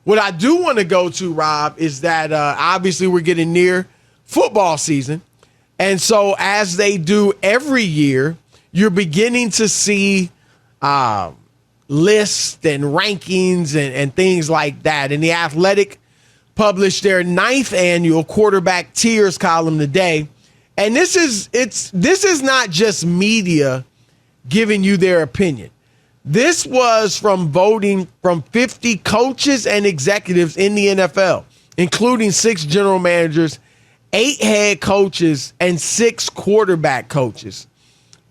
What I do want to go to, Rob, is that obviously we're getting near football season. And so as they do every year, you're beginning to see lists and rankings and things like that. And The Athletic published their 9th annual quarterback tiers column today. And this is not just media giving you their opinion. This was from voting from 50 coaches and executives in the NFL, including 6 general managers, 8 head coaches, and 6 quarterback coaches.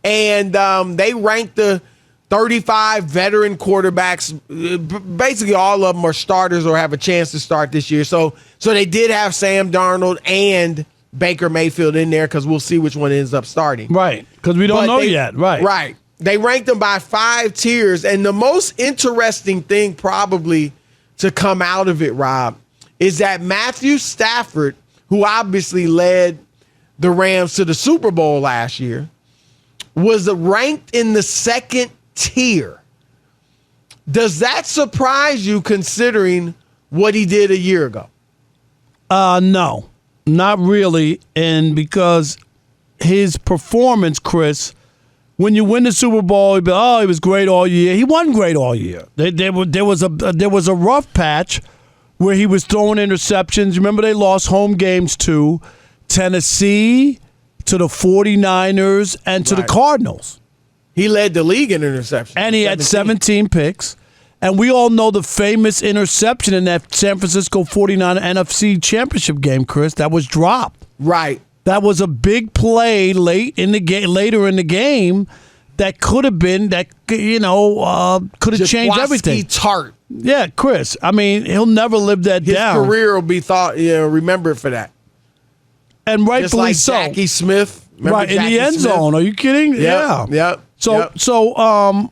And they ranked the 35 veteran quarterbacks. Basically, all of them are starters or have a chance to start this year. So they did have Sam Darnold and Baker Mayfield in there because we'll see which one ends up starting. Right, because we don't know yet. Right. They ranked them by 5 tiers. And the most interesting thing probably to come out of it, Rob, is that Matthew Stafford, who obviously led the Rams to the Super Bowl last year, was ranked in the 2nd tier. Does that surprise you considering what he did a year ago? No, not really. And because his performance, Chris, when you win the Super Bowl, he was great all year. He wasn't great all year. There was a rough patch where he was throwing interceptions. Remember, they lost home games to Tennessee, to the 49ers, and to the Cardinals. He led the league in interceptions. And he had 17 picks. And we all know the famous interception in that San Francisco 49 NFC championship game, Chris, that was dropped. Right. That was a big play later in the game that could have been could have changed everything. Tart. Yeah, Chris. I mean, he'll never live that down. His career will be remembered for that. And rightfully just like so. Jackie Smith. Remember right, Jackie in the end Smith? zone. Are you kidding? Yep, yeah. Yep. So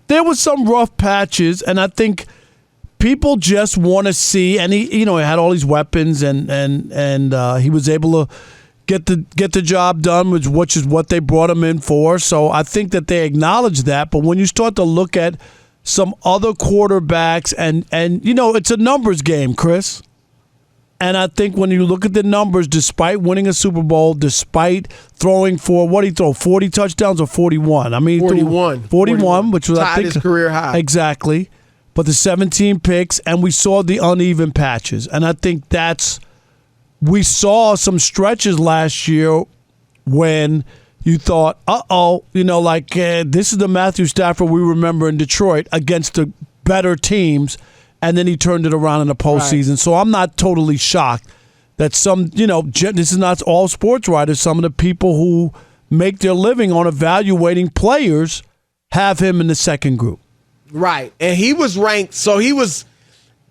there was some rough patches, and I think people just want to see. And he had all these weapons, and he was able to get the job done, which is what they brought him in for. So I think that they acknowledge that. But when you start to look at some other quarterbacks, and it's a numbers game, Chris. And I think when you look at the numbers, despite winning a Super Bowl, despite throwing for, what did he throw, 40 touchdowns or 41? I mean, 41, which was, I think, his career high. Exactly. But the 17 picks, and we saw the uneven patches. And I think we saw some stretches last year when you thought, this is the Matthew Stafford we remember in Detroit against the better teams. And then he turned it around in the postseason. Right. So I'm not totally shocked that this is not all sports writers. Some of the people who make their living on evaluating players have him in the 2nd group. Right. And he was ranked. So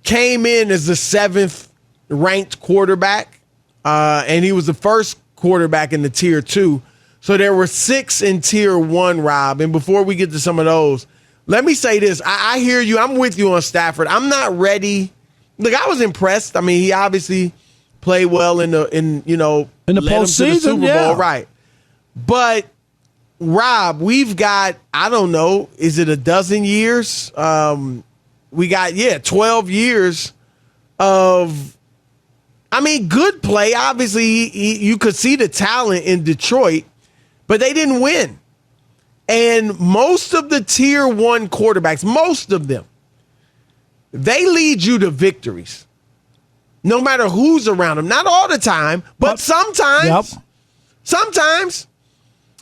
came in as the 7th ranked quarterback. And he was the first quarterback in the tier 2. So there were 6 in tier 1, Rob. And before we get to some of those, let me say this. I hear you. I'm with you on Stafford. I'm not ready. Look, I was impressed. I mean, he obviously played well in the postseason, Super Bowl, right? But Rob, we've got, I don't know, is it a dozen years? We got 12 years of, good play. Obviously, you could see the talent in Detroit, but they didn't win. And most of the tier 1 quarterbacks, most of them, they lead you to victories. No matter who's around them. Not all the time, but sometimes. Yep. Sometimes.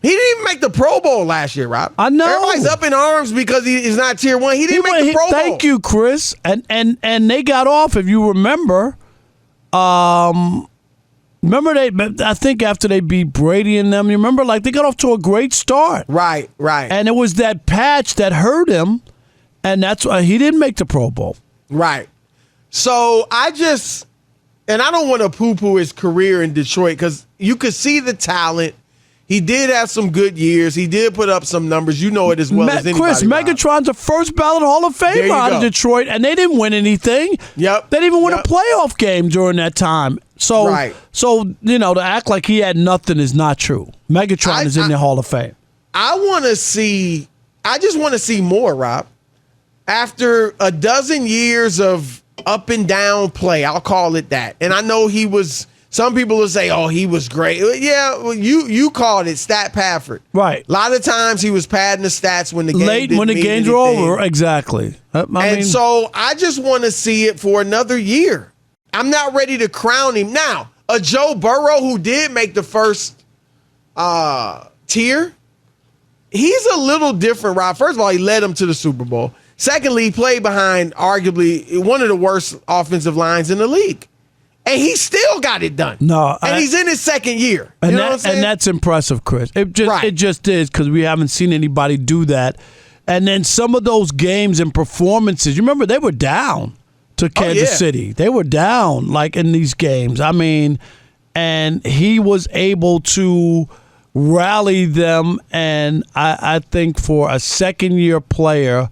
He didn't even make the Pro Bowl last year, Rob. I know. Everybody's up in arms because he's not tier 1. He didn't make the Pro Bowl. Thank you, Chris. And they got off, if you remember. I think after they beat Brady and them, you remember, they got off to a great start. Right. And it was that patch that hurt him, and that's why he didn't make the Pro Bowl. Right. So I don't want to poo-poo his career in Detroit because you could see the talent. He did have some good years. He did put up some numbers. You know it as well as anybody. Chris, Megatron's a first ballot Hall of Famer out of Detroit, and they didn't win anything. Yep. They didn't even win a playoff game during that time. So, to act like he had nothing is not true. Megatron is in the Hall of Fame. I just want to see more, Rob. After a dozen years of up and down play. I'll call it that. And I know he was. Some people will say, "Oh, he was great." Yeah, well, you called it stat Pafford. Right. A lot of times he was padding the stats when the game late when the games were over. Exactly. So I just want to see it for another year. I'm not ready to crown him now. A Joe Burrow who did make the first tier. He's a little different, Rob. First of all, he led them to the Super Bowl. Secondly, he played behind arguably one of the worst offensive lines in the league. And he still got it done. He's in his second year. And that's impressive, Chris. It just is, because we haven't seen anybody do that. And then some of those games and performances, you remember they were down to Kansas City. They were down, like, in these games. I mean, and he was able to rally them. And I think for a second-year player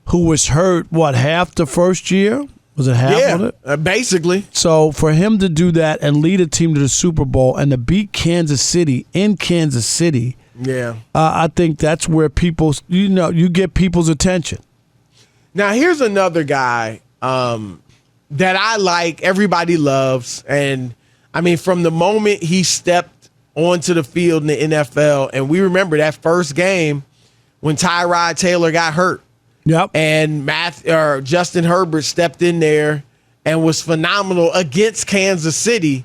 who was hurt, half the first year? Was it half of it? Basically. So for him to do that and lead a team to the Super Bowl and to beat Kansas City in Kansas City, I think that's where people, you get people's attention. Now, here's another guy that I like, everybody loves. And, I mean, from the moment he stepped onto the field in the NFL, and we remember that first game when Tyrod Taylor got hurt. Yep. And Justin Herbert stepped in there and was phenomenal against Kansas City.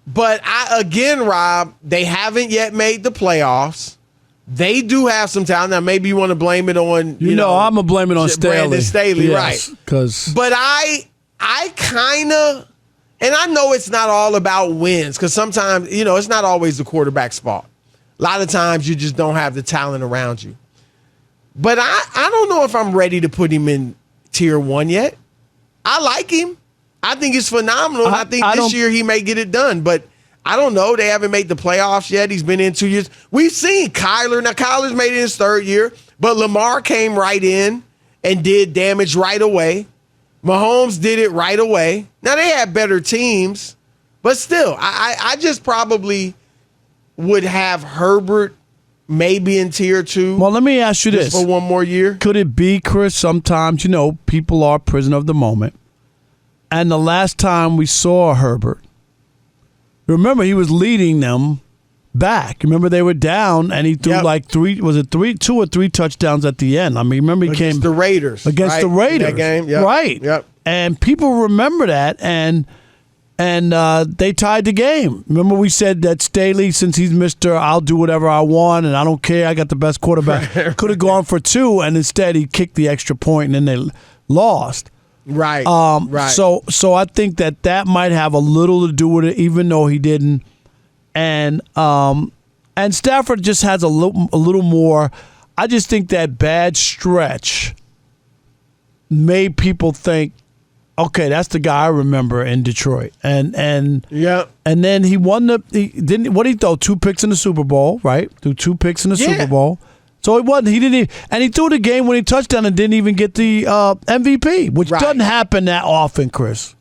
But Rob, they haven't yet made the playoffs. They do have some talent. Now, maybe you want to blame it on, I'm going to blame it on Staley. Brandon Staley, yes, right. But I kind of, and I know it's not all about wins, because sometimes, it's not always the quarterback's fault. A lot of times you just don't have the talent around you. But I don't know if I'm ready to put him in tier 1 yet. I like him. I think he's phenomenal. I think this year he may get it done. But I don't know. They haven't made the playoffs yet. He's been in 2 years. We've seen Kyler. Now, Kyler's made it in his third year. But Lamar came right in and did damage right away. Mahomes did it right away. Now, they had better teams. But still, I just probably would have Herbert maybe in tier 2. Well, let me ask you this. For one more year. Could it be, Chris, sometimes, people are prisoner of the moment. And the last time we saw Herbert, remember, he was leading them back. Remember, they were down, and he threw two or three touchdowns at the end. I mean, remember, he came the Raiders. Against the Raiders. In that game. Yep. Right. Yep. And people remember that, and they tied the game. Remember, we said that Staley, since he's Mr. I'll do whatever I want and I don't care, I got the best quarterback, could have gone for 2, and instead he kicked the extra point, and then they lost. Right. Right. So I think that might have a little to do with it, even though he didn't. And Stafford just has a little more. I just think that bad stretch made people think, okay, that's the guy I remember in Detroit, and then he won he throw 2 picks in the Super Bowl, right? Threw 2 picks in the Super Bowl, so he didn't even, and he threw the game winning touchdown and didn't even get the MVP, which doesn't happen that often, Chris.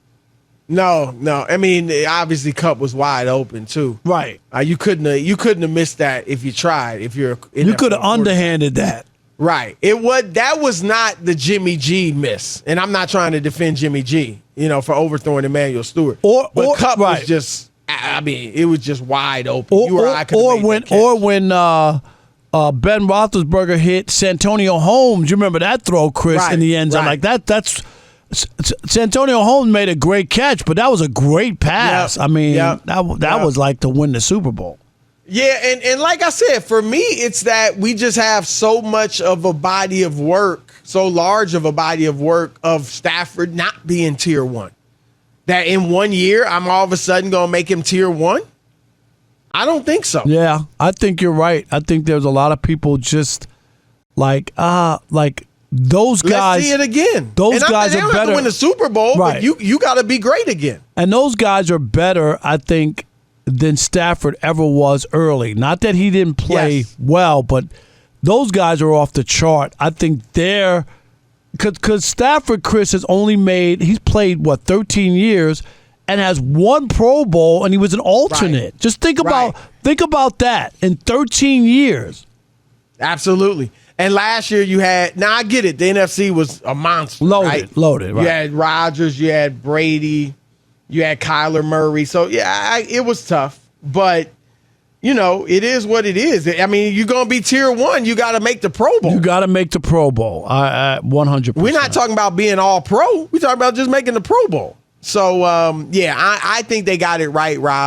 No. I mean, obviously, Cup was wide open too. Right. You couldn't have missed that if you tried. If you could have underhanded that. Right. That was not the Jimmy G miss. And I'm not trying to defend Jimmy G, for overthrowing Emmanuel Stewart. But Cup was just, it was just wide open. When Ben Roethlisberger hit Santonio Holmes, you remember that throw, Chris, in the end zone. Right. Like that's Santonio Holmes made a great catch, but that was a great pass. Yep. I mean, that was like to win the Super Bowl. Yeah, and like I said, for me, it's that we just have so much of a body of work, so large of a body of work of Stafford not being tier 1, that in 1 year I'm all of a sudden going to make him tier 1. I don't think so. Yeah, I think you're right. I think there's a lot of people just like those guys. Let's see it again. Those guys are better. They don't have to win the Super Bowl, right. But you got to be great again. And those guys are better, I think, than Stafford ever was early. Not that he didn't play well, but those guys are off the chart. I think they're because Stafford, Chris, he's played 13 years and has 1 Pro Bowl, and he was an alternate. Right. Just think about that in 13 years. Absolutely. And last year you had, now I get it, the NFC was a monster. Loaded, right? You had Rodgers, you had Brady, you had Kyler Murray. So, yeah, it was tough. But, it is what it is. I mean, you're going to be tier 1. You got to make the Pro Bowl. You got to make the Pro Bowl. 100%. We're not talking about being all pro. We're talking about just making the Pro Bowl. So, I think they got it right, Rob.